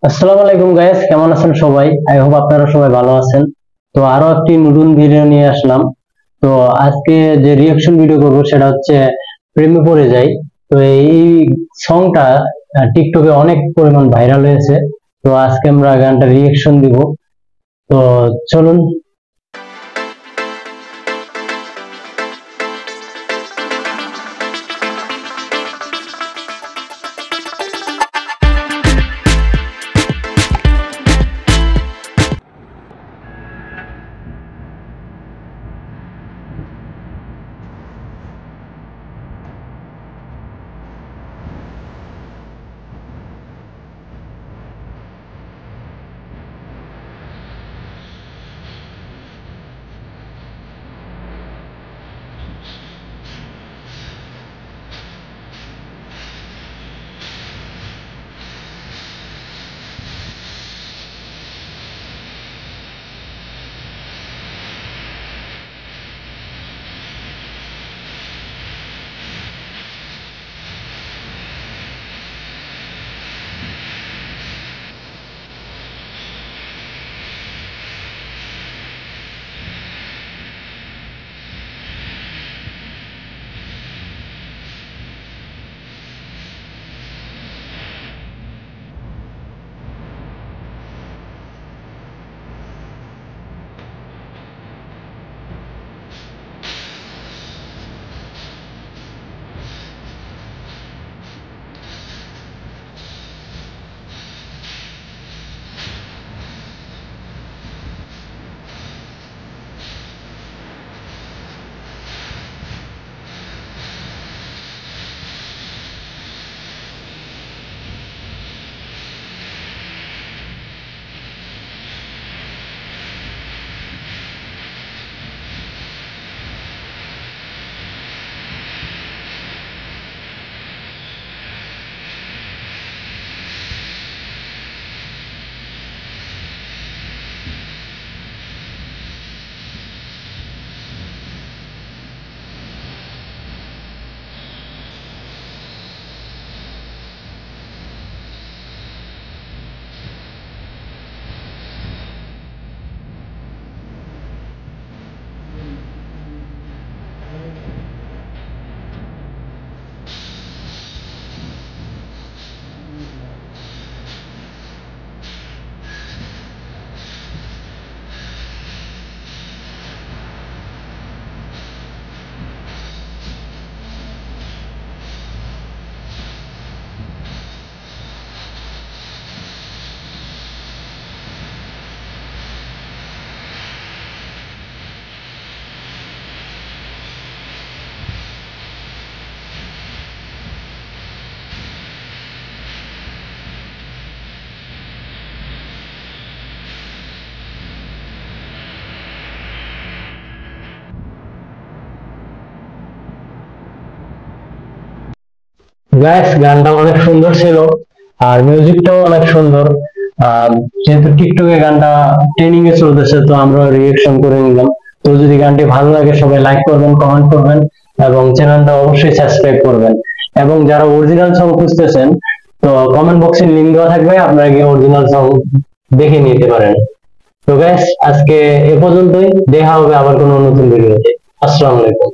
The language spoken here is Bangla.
আসসালামু আলাইকুম গাইস, কেমন আছেন সবাই? আই হোপ আপনারা সবাই ভালো আছেন। তো আরো একটি নতুন ভিডিও নিয়ে আসলাম। তো আজকে যে রিঅ্যাকশন ভিডিও করব সেটা হচ্ছে প্রেমে পড়ে যাই। তো এই সংটা টিকটকে অনেক পরিমাণ ভাইরাল হয়েছে। তো আজকে আমরা গানটা রিঅ্যাকশন দিব। তো চলুন। গাইস, গানটা অনেক সুন্দর ছিল আর মিউজিকটাও অনেক সুন্দর। আর যেহেতু টিকটকে গানটা ট্রেনিং এ চলতেছে, তো আমরা রিঅ্যাকশন করে নিলাম। তো যদি গানটি ভালো লাগে সবাই লাইক করবেন, কমেন্ট করবেন এবং চ্যানেলটা অবশ্যই সাবস্ক্রাইব করবেন। এবং যারা অরিজিনাল সং খুঁজতেছেন, তো কমেন্ট বক্সে লিংক দেওয়া থাকবে, আপনারা গিয়ে অরিজিনাল সং দেখে নিতে পারেন। তো গাইস, আজকে এ পর্যন্তই। দেখা হবে আবার কোনো নতুন ভিডিওতে। আসসালামু আলাইকুম।